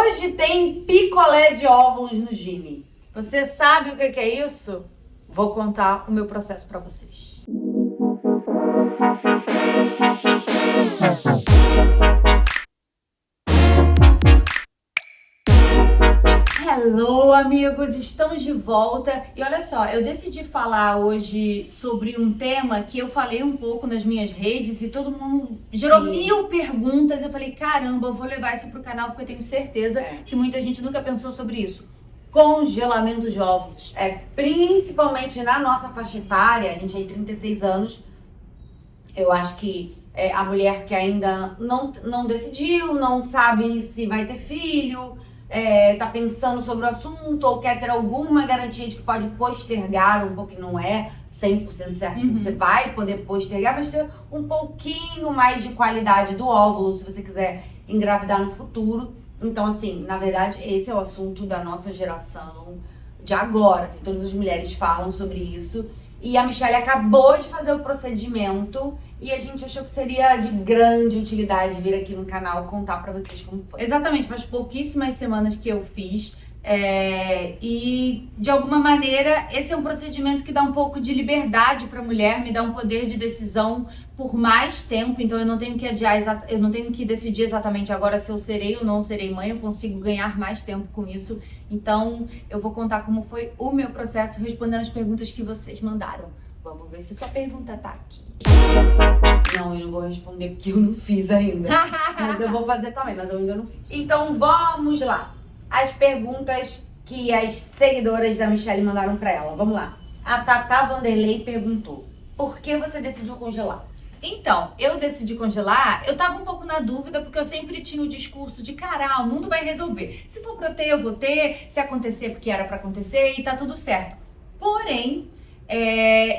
Hoje tem picolé de óvulos no Jimmy. Você sabe o que é isso? Vou contar o meu processo pra vocês. Hello, amigos! Estamos de volta. E olha só, eu decidi falar hoje sobre um tema que eu falei um pouco nas minhas redes e todo mundo gerou 1000 perguntas. Eu falei, caramba, eu vou levar isso pro canal porque eu tenho certeza que muita gente nunca pensou sobre isso. Congelamento de óvulos. Principalmente na nossa faixa etária, a gente tem 36 anos. Eu acho que a mulher que ainda não decidiu, não sabe se vai ter filho, tá pensando sobre o assunto ou quer ter alguma garantia de que pode postergar um pouco, que não é 100% certo que você vai poder postergar, mas ter um pouquinho mais de qualidade do óvulo se você quiser engravidar no futuro. Então, assim, na verdade, esse é o assunto da nossa geração de agora, assim, todas as mulheres falam sobre isso. E a Michelle acabou de fazer o procedimento e a gente achou que seria de grande utilidade vir aqui no canal contar pra vocês como foi. Exatamente, faz pouquíssimas semanas que eu fiz. E de alguma maneira esse é um procedimento que dá um pouco de liberdade para a mulher, me dá um poder de decisão por mais tempo, então eu não tenho que adiar, eu não tenho que decidir exatamente agora se eu serei ou não serei mãe, eu consigo ganhar mais tempo com isso. Então eu vou contar como foi o meu processo respondendo as perguntas que vocês mandaram. Vamos ver se sua pergunta tá aqui. Não, eu não vou responder porque eu não fiz ainda. Mas eu vou fazer também, mas eu ainda não fiz. Então vamos lá. As perguntas que as seguidoras da Michelle mandaram pra ela. Vamos lá. A Tata Vanderlei perguntou: por que você decidiu congelar? Então, eu decidi congelar, eu tava um pouco na dúvida, porque eu sempre tinha o discurso de, cara, o mundo vai resolver. Se for pra eu ter, eu vou ter. Se acontecer, porque era pra acontecer e tá tudo certo. Porém,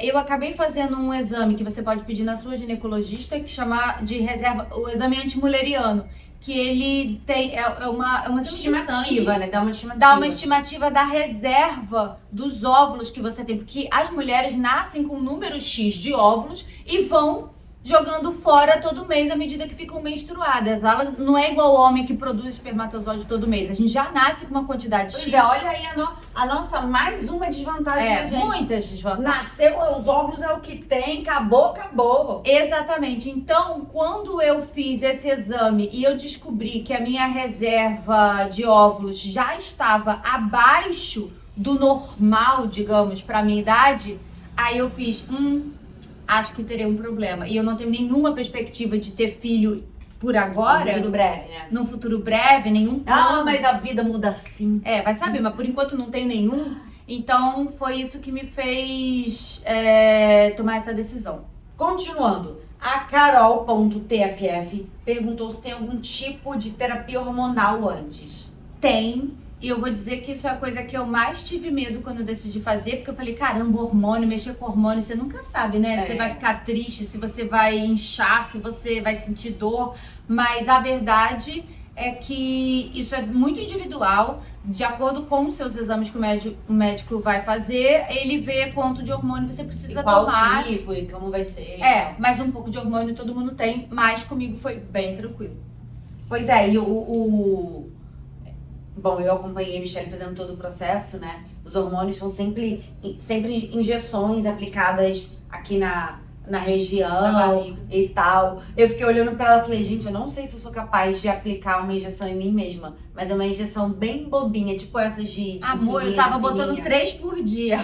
eu acabei fazendo um exame que você pode pedir na sua ginecologista, que chama de reserva, o exame antimuleriano. Que ele tem, é uma estimativa, né? Dá uma estimativa da reserva dos óvulos que você tem. Porque as mulheres nascem com um número X de óvulos e vão jogando fora todo mês à medida que ficam menstruadas. Ela não é igual o homem que produz espermatozoide todo mês. A gente já nasce com uma quantidade X. Olha aí a nossa mais uma desvantagem da gente. Muitas desvantagens. Nasceu, os óvulos é o que tem, acabou. Exatamente. Então, quando eu fiz esse exame e eu descobri que a minha reserva de óvulos já estava abaixo do normal, digamos, para minha idade, aí eu fiz, acho que terei um problema. E eu não tenho nenhuma perspectiva de ter filho por agora. No futuro breve, né? Num futuro breve, nenhum plano. Mas a vida muda assim. Vai saber, mas por enquanto não tenho nenhum. Então, foi isso que me fez tomar essa decisão. Continuando, a Carol.tff perguntou se tem algum tipo de terapia hormonal antes. Tem. E eu vou dizer que isso é a coisa que eu mais tive medo quando eu decidi fazer, porque eu falei, caramba, hormônio, mexer com hormônio, você nunca sabe, né? Você vai ficar triste, se você vai inchar, se você vai sentir dor, mas a verdade é que isso é muito individual, de acordo com os seus exames que o médico vai fazer, ele vê quanto de hormônio você precisa tomar. Qual tipo e como vai ser. Mas um pouco de hormônio todo mundo tem, mas comigo foi bem tranquilo. Pois é, e Bom, eu acompanhei a Michelle fazendo todo o processo, né? Os hormônios são sempre injeções aplicadas aqui na região e tal. Eu fiquei olhando pra ela e falei, gente, eu não sei se eu sou capaz de aplicar uma injeção em mim mesma. Mas é uma injeção bem bobinha, tipo essas de amor, eu tava botando 3 por dia.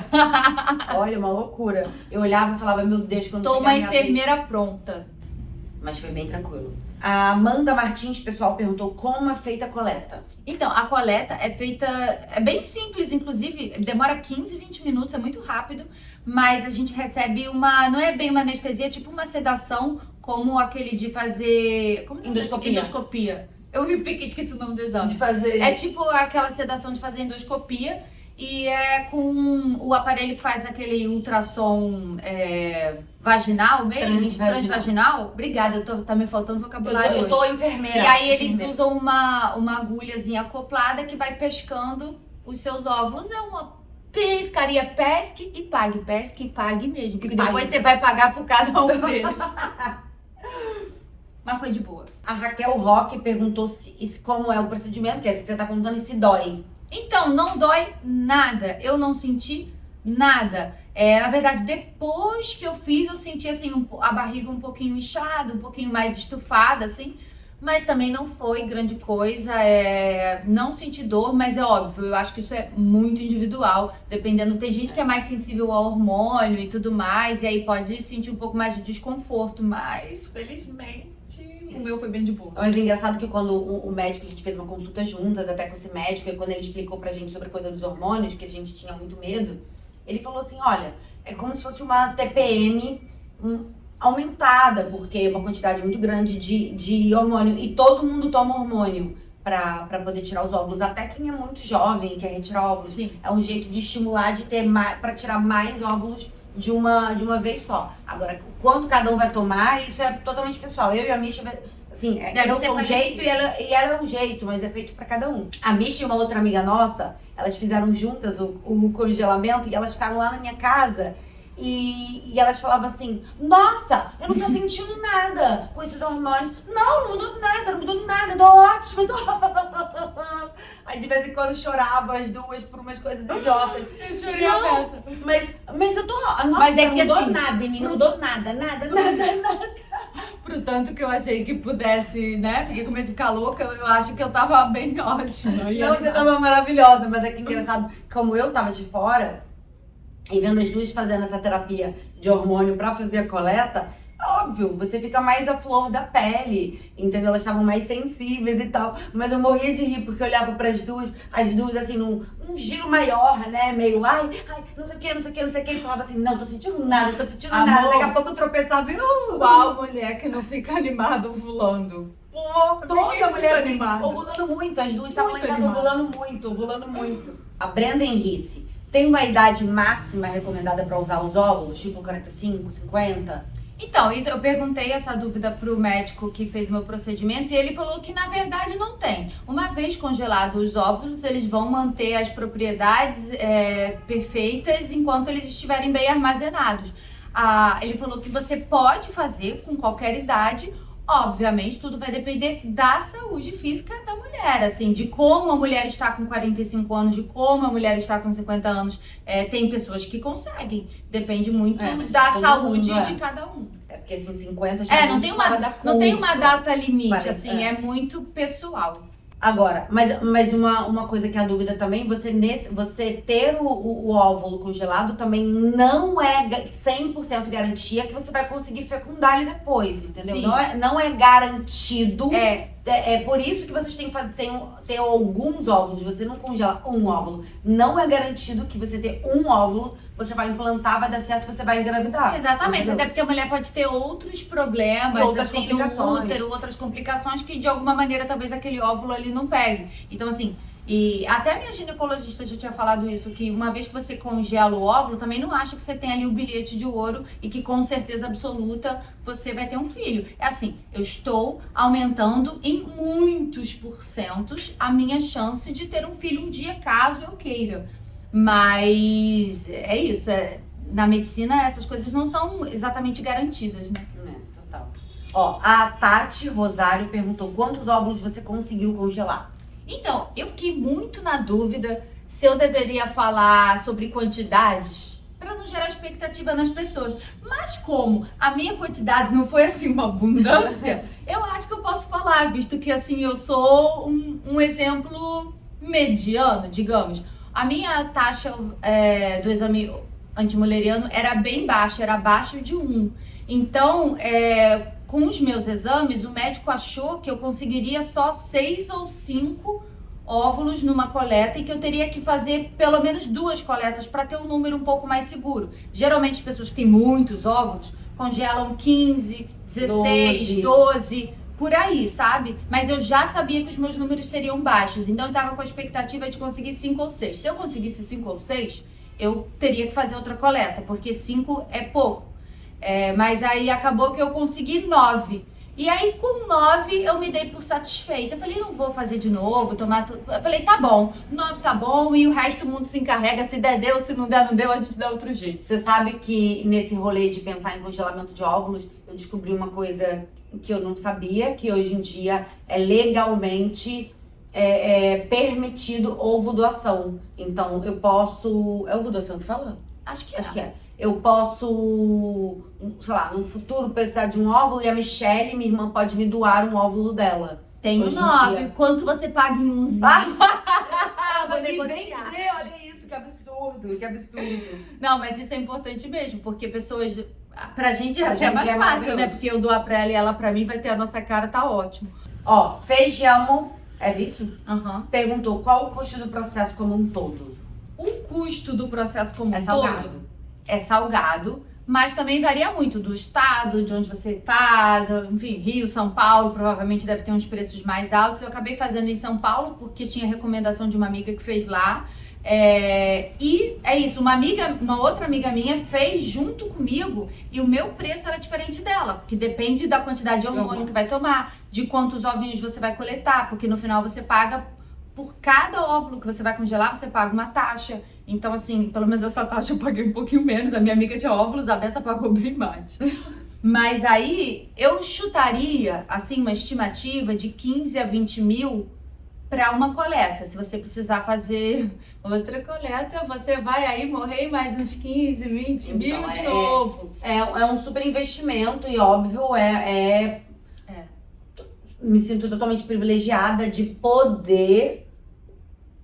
Olha, uma loucura. Eu olhava e falava, meu Deus, quando tô uma enfermeira pronta. Mas foi bem tranquilo. A Amanda Martins, pessoal, perguntou como é feita a coleta. Então, a coleta é feita, é bem simples, inclusive, demora 15, 20 minutos, é muito rápido, mas a gente recebe não é bem uma anestesia, é tipo uma sedação, como aquele de fazer... Endoscopia. Eu esqueci o nome do exame. É tipo aquela sedação de fazer endoscopia, e é com o aparelho que faz aquele ultrassom vaginal mesmo, transvaginal. Obrigada, tá me faltando vocabulário eu tô enfermeira. E aí eles usam uma agulhazinha acoplada que vai pescando os seus óvulos. É uma pescaria, pesque e pague mesmo. Porque depois você vai pagar por cada um deles. Mas foi de boa. A Raquel Roque perguntou como é o procedimento, que é se você tá contando e se dói. Então, não dói nada. Eu não senti nada. Na verdade, depois que eu fiz, eu senti assim a barriga um pouquinho inchada, um pouquinho mais estufada, assim. Mas também não foi grande coisa. Não senti dor, mas é óbvio, eu acho que isso é muito individual. Dependendo, tem gente que é mais sensível ao hormônio e tudo mais, e aí pode sentir um pouco mais de desconforto. Mas, felizmente, o meu foi bem de boa. Mas é engraçado que quando o médico, a gente fez uma consulta juntas, até com esse médico, e quando ele explicou pra gente sobre a coisa dos hormônios, que a gente tinha muito medo, ele falou assim, olha, é como se fosse uma TPM aumentada, porque é uma quantidade muito grande de hormônio, e todo mundo toma hormônio pra poder tirar os óvulos, até quem é muito jovem e quer retirar óvulos. Sim. É um jeito de estimular, de ter mais, pra tirar mais óvulos de uma vez só. Agora, quanto cada um vai tomar, isso é totalmente pessoal. Eu e a Misha, assim, eu sou um jeito e ela é um jeito, mas é feito pra cada um. A Misha e uma outra amiga nossa, elas fizeram juntas o congelamento e elas ficaram lá na minha casa. E elas falavam assim, nossa, eu não tô sentindo nada com esses hormônios. Não mudou nada, tô ótima, tô... Aí de vez em quando chorava as duas por umas coisas idiotas. Eu chorei a peça. Mas eu tô... Nossa, Mas é que não mudou assim, nada em mim, não mudou nada. Pro tanto que eu achei que pudesse, né? Fiquei com medo de ficar louca, eu acho que eu tava bem ótima. Não, você tava maravilhosa, mas é que engraçado, como eu tava de fora... E vendo as duas fazendo essa terapia de hormônio pra fazer a coleta, óbvio, você fica mais à flor da pele, entendeu? Elas estavam mais sensíveis e tal. Mas eu morria de rir, porque eu olhava pras duas, as duas assim, num giro maior, né? Meio, ai, não sei o que. E falava assim, não, tô sentindo nada. Amor, Daqui a pouco eu tropeçava e... Qual mulher que não fica animada ovulando? Pô, Toda mulher animada. ovulando muito, as duas estavam lá em casa animada. ovulando muito. A Brenda Henrice. Tem uma idade máxima recomendada para usar os óvulos? Tipo 45, 50? Então, isso eu perguntei essa dúvida pro médico que fez meu procedimento e ele falou que na verdade não tem. Uma vez congelados os óvulos, eles vão manter as propriedades perfeitas enquanto eles estiverem bem armazenados. Ele falou que você pode fazer com qualquer idade. Obviamente, tudo vai depender da saúde física da mulher, assim, de como a mulher está com 45 anos, de como a mulher está com 50 anos. Tem pessoas que conseguem, depende muito da saúde de cada um. É porque assim, 50 já não tem uma data limite, assim, é muito pessoal. Agora, mas uma coisa que é a dúvida também, você ter o óvulo congelado também não é 100% garantia que você vai conseguir fecundar ele depois, entendeu? Não é garantido. É por isso que vocês têm que ter alguns óvulos, você não congela um óvulo. Não é garantido que você ter um óvulo, você vai implantar, vai dar certo, você vai engravidar. Exatamente, entendeu? até porque a mulher pode ter outros problemas, Outras assim, complicações. no útero, outras complicações que de alguma maneira talvez aquele óvulo ali não pegue. Então assim, e até a minha ginecologista já tinha falado isso, que uma vez que você congela o óvulo, também não acha que você tem ali o bilhete de ouro e que com certeza absoluta você vai ter um filho. É assim, eu estou aumentando em muitos porcentos a minha chance de ter um filho um dia, caso eu queira. Mas é isso, na medicina essas coisas não são exatamente garantidas, né? Total. Ó, a Tati Rosário perguntou quantos óvulos você conseguiu congelar? Então, eu fiquei muito na dúvida se eu deveria falar sobre quantidades para não gerar expectativa nas pessoas. Mas como a minha quantidade não foi assim uma abundância, eu acho que eu posso falar, visto que assim eu sou um exemplo mediano, digamos. A minha taxa do exame antimuleriano era bem baixa, era abaixo de 1. Então, com os meus exames, o médico achou que eu conseguiria só 6 ou 5 óvulos numa coleta e que eu teria que fazer pelo menos 2 coletas para ter um número um pouco mais seguro. Geralmente, as pessoas que têm muitos óvulos congelam 15, 16, 12, por aí, sabe? Mas eu já sabia que os meus números seriam baixos, então eu tava com a expectativa de conseguir 5 ou 6. Se eu conseguisse 5 ou 6, eu teria que fazer outra coleta, porque 5 é pouco. Mas aí acabou que eu consegui 9. E aí com 9 eu me dei por satisfeita. Eu falei, não vou fazer de novo, tomar tudo. Eu falei, tá bom, 9 tá bom e o resto do mundo se encarrega. Se der, deu, se não der, não deu, a gente dá outro jeito. Você sabe que nesse rolê de pensar em congelamento de óvulos, eu descobri uma coisa que eu não sabia, que hoje em dia é legalmente permitido ovo doação. Então, eu posso... É ovo doação que fala? Acho que Acho que é. Eu posso, sei lá, no futuro precisar de um óvulo e a Michelle, minha irmã, pode me doar um óvulo dela. Tenho Hoje em 9. dia. Quanto você paga em uns? Vou me negociar. Olha isso, que absurdo, que absurdo. Não, mas isso é importante mesmo, porque pessoas... Pra gente Pra já é gente mais é fácil, maravilhoso. né? Porque eu doar pra ela e ela pra mim vai ter a nossa cara, tá ótimo. Ó, Feijão, é isso? Aham. Perguntou qual o custo do processo como um todo. O custo do processo como É um salgado. todo é salgado, mas também varia muito do estado, de onde você tá, enfim, Rio, São Paulo, provavelmente deve ter uns preços mais altos. Eu acabei fazendo em São Paulo porque tinha recomendação de uma amiga que fez lá. E é isso, uma outra amiga minha fez junto comigo e o meu preço era diferente dela, porque depende da quantidade de hormônio que vai tomar, de quantos ovinhos você vai coletar, porque no final você paga por cada óvulo que você vai congelar, você paga uma taxa. Então, assim, pelo menos essa taxa eu paguei um pouquinho menos. A minha amiga tinha óvulos, a Bessa pagou bem mais. Mas aí, eu chutaria, assim, uma estimativa de 15 a 20 mil para uma coleta. Se você precisar fazer outra coleta, você vai aí morrer mais uns 15, 20 mil de novo. É um super investimento e, óbvio, me sinto totalmente privilegiada de poder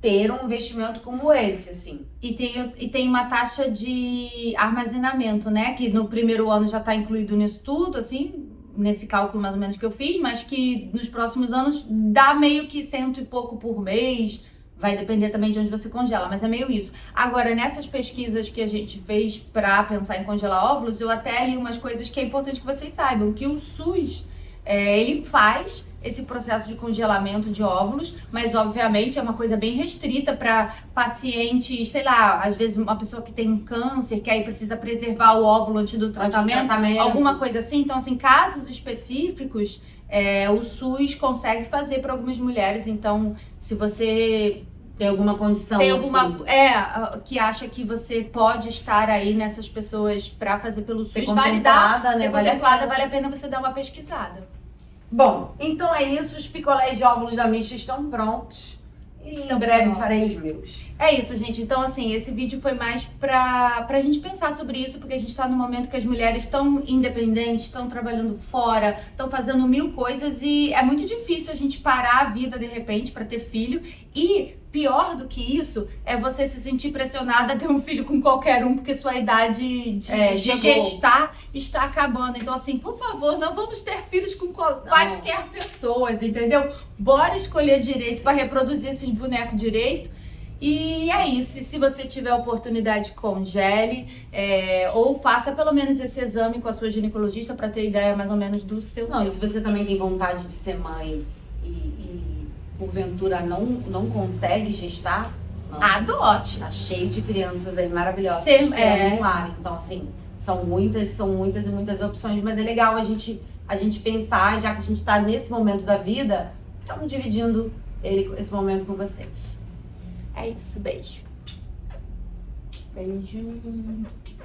ter um investimento como esse, assim. E tem uma taxa de armazenamento, né? Que no primeiro ano já tá incluído nisso tudo, assim, nesse cálculo mais ou menos que eu fiz, mas que nos próximos anos dá meio que 100 e pouco por mês. Vai depender também de onde você congela, mas é meio isso. Agora, nessas pesquisas que a gente fez pra pensar em congelar óvulos, eu até li umas coisas que é importante que vocês saibam, que o SUS, ele faz esse processo de congelamento de óvulos, mas obviamente é uma coisa bem restrita para pacientes, sei lá, às vezes uma pessoa que tem um câncer, que aí precisa preservar o óvulo antes do tratamento, alguma coisa assim. Então, assim, casos específicos, o SUS consegue fazer para algumas mulheres. Então, se você tem alguma condição, tem alguma que acha que você pode estar aí nessas pessoas para fazer pelo SUS, vale a pena você dar uma pesquisada. Bom, então é isso. Os picolés de óvulos da Misha estão prontos. E em breve farei os meus. É isso, gente. Então, assim, esse vídeo foi mais pra gente pensar sobre isso, porque a gente tá num momento que as mulheres estão independentes, estão trabalhando fora, estão fazendo mil coisas e é muito difícil a gente parar a vida de repente pra ter filho. E pior do que isso é você se sentir pressionada a ter um filho com qualquer um, porque sua idade de gestar está acabando. Então, assim, por favor, não vamos ter filhos com quaisquer pessoas, entendeu? Bora escolher direito para reproduzir esses bonecos direito. E é isso. E se você tiver oportunidade, congele ou faça pelo menos esse exame com a sua ginecologista para ter ideia mais ou menos do seu tempo. E se você também tem vontade de ser mãe e porventura não consegue gestar, adote. Tá cheio de crianças aí maravilhosas esperando um lar. Então, assim, são muitas e muitas opções. Mas é legal a gente pensar, já que a gente tá nesse momento da vida, estamos dividindo esse momento com vocês. É isso, beijo. Beijo.